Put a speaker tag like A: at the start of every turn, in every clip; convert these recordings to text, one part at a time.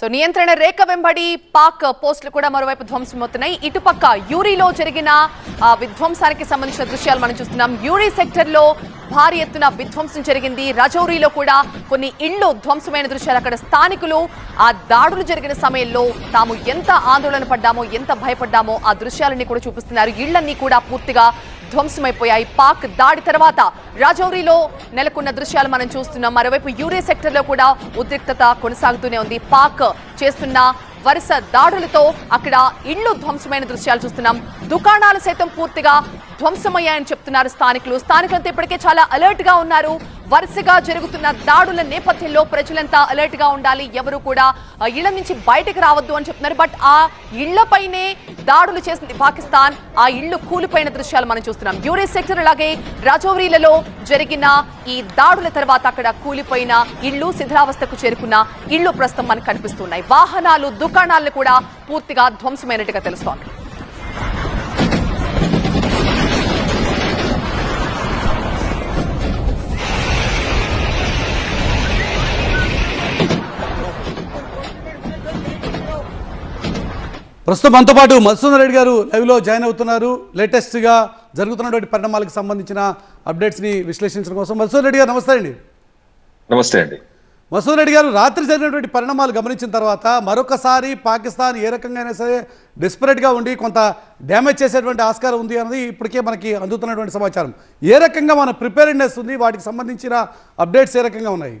A: So నియంత్రణ రేఖ వెంబడి పాక్ పోస్టులు కూడా మరోవైపు ధ్వంసమవుతున్నాయి. ఇటుపక్క యూరీలో జరిగిన విధ్వంసానికి సంబంధించిన దృశ్యాలు మనం చూస్తున్నాం. యూరీ సెక్టర్ లో భారీ ఎత్తున విధ్వంసం జరిగింది. రజౌరీలో కూడా కొన్ని ఇళ్లు ధ్వంసమైన దృశ్యాలు. అక్కడ స్థానికులు ఆ దాడులు జరిగిన సమయంలో తాము ఎంత ఆందోళన పడ్డామో, ఎంత భయపడ్డామో ఆ దృశ్యాలన్నీ కూడా చూపిస్తున్నారు. ఇళ్లన్నీ కూడా పూర్తిగా ధ్వంసమైపోయాయి. పాక్ దాడి తర్వాత రాజౌరీలో నెలకొన్న దృశ్యాలు మనం చూస్తున్నాం. మరోవైపు యూరీ సెక్టర్ లో కూడా ఉద్రిక్తత కొనసాగుతూనే ఉంది. పాక్ చేస్తున్న వరుస దాడులతో అక్కడ ఇళ్లు ధ్వంసమైన దృశ్యాలు చూస్తున్నాం. దుకాణాలు సైతం పూర్తిగా ధ్వంసమయ్యాయని చెప్తున్నారు స్థానికులు. స్థానికులంతా ఇప్పటికే చాలా అలర్ట్ గా ఉన్నారు. వరుసగా జరుగుతున్న దాడుల నేపథ్యంలో ప్రజలంతా అలర్ట్ గా ఉండాలి, ఎవరు కూడా ఇళ్ల నుంచి బయటకు రావద్దు అని చెప్తున్నారు. బట్ ఆ ఇళ్లపైనే దాడులు చేసింది పాకిస్తాన్. ఆ ఇళ్లు కూలిపోయిన దృశ్యాలు మనం చూస్తున్నాం. యూరీ సెక్టర్ అలాగే రాజౌరీలలో జరిగిన ఈ దాడుల తర్వాత అక్కడ కూలిపోయిన ఇళ్లు, శిథిలావస్థకు చేరుకున్న ఇళ్లు ప్రస్తుతం మనకు కనిపిస్తున్నాయి. వాహనాలు, దుకాణాలను కూడా పూర్తిగా ధ్వంసమైనట్టుగా తెలుస్తోంది.
B: ప్రస్తుతం మనతో పాటు మధుసూదన్ రెడ్డి గారు లైవ్లో జాయిన్ అవుతున్నారు. లేటెస్ట్గా జరుగుతున్నటువంటి పరిణామాలకు సంబంధించిన అప్డేట్స్ని విశ్లేషించడం కోసం. మధుసూదన్ రెడ్డి గారు నమస్తే అండి.
C: నమస్తే అండి.
B: మధుసూదన్ రెడ్డి గారు, రాత్రి జరిగినటువంటి పరిణామాలు గమనించిన తర్వాత మరొకసారి పాకిస్తాన్ ఏ రకంగా అయినా సరే డెస్పరేట్గా ఉండి కొంత డ్యామేజ్ చేసేటువంటి ఆస్కారం ఉంది అన్నది ఇప్పటికే మనకి అందుతున్నటువంటి సమాచారం. ఏ రకంగా మన ప్రిపేర్డ్నెస్ ఉంది, వాటికి సంబంధించిన అప్డేట్స్ ఏ రకంగా ఉన్నాయి?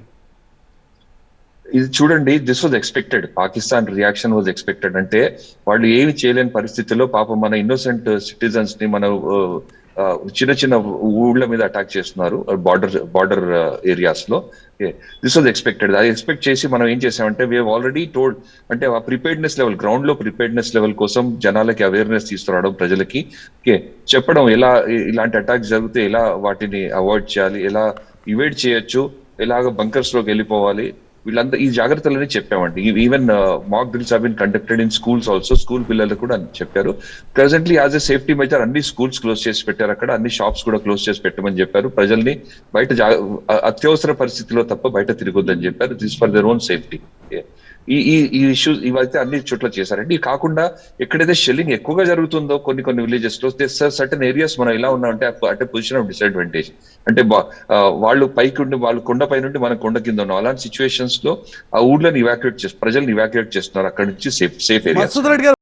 C: ఇది చూడండి, this was expected. Pakistan reaction was expected. అంటే వాళ్ళు ఏమి చేయలేని పరిస్థితుల్లో పాపం మన ఇన్నోసెంట్ సిటిజన్స్ ని మన చిన్న చిన్న ఊళ్ళ మీద అటాక్ చేస్తున్నారు బార్డర్ ఏరియాస్ లో. This was expected. అది ఎక్స్పెక్ట్ చేసి మనం ఏం చేసామంటే వీ ఆల్రెడీ టోల్డ్, అంటే ఆ ప్రిపేర్డ్నెస్ లెవెల్, గ్రౌండ్ లో ప్రిపేర్డ్నెస్ లెవెల్ కోసం జనాలకి అవేర్నెస్ తీసుకురావడం, ప్రజలకి చెప్పడం ఎలా ఇలాంటి అటాక్స్ జరిగితే ఎలా వాటిని అవాయిడ్ చేయాలి, ఎలా ఇవేట్ చేయొచ్చు, ఎలాగ బంకర్స్ లోకి వెళ్ళిపోవాలి, వీళ్ళంతా ఈ జాగ్రత్తలని చెప్పామండి. Even mock drills have been conducted in schools also. School పిల్లలు కూడా చెప్పారు. Presently as a safety measure అన్ని స్కూల్స్ క్లోజ్ చేసి పెట్టారు. అక్కడ అన్ని షాప్స్ కూడా క్లోజ్ చేసి పెట్టమని చెప్పారు. ప్రజల్ని బయట అత్యవసర పరిస్థితిలో తప్ప బయట తిరగొద్దని చెప్పారు. This for their own safety. ఈ ఇష్యూస్ ఇవైతే అన్ని చోట్ల చేశారండి. ఇది కాకుండా ఎక్కడైతే షెల్లింగ్ ఎక్కువగా జరుగుతుందో కొన్ని విలేజెస్ లో సర్టన్ ఏరియాస్ మనం ఎలా ఉన్నామంటే అంటే పొజిషన్ ఆఫ్ డిసడ్వాంటేజ్, అంటే వాళ్ళు పైకి ఉండి, వాళ్ళు కొండ పై నుండి మనం కొండ కింద ఉన్నాం. అలాంటి సిచ్యువేషన్స్ లో ఆ ఊళ్ళని ఇవాక్యుయేట్ చేసి ప్రజల్ని ఇవాక్యుయేట్ చేస్తున్నారు అక్కడ నుంచి సేఫ్ ఏరియా.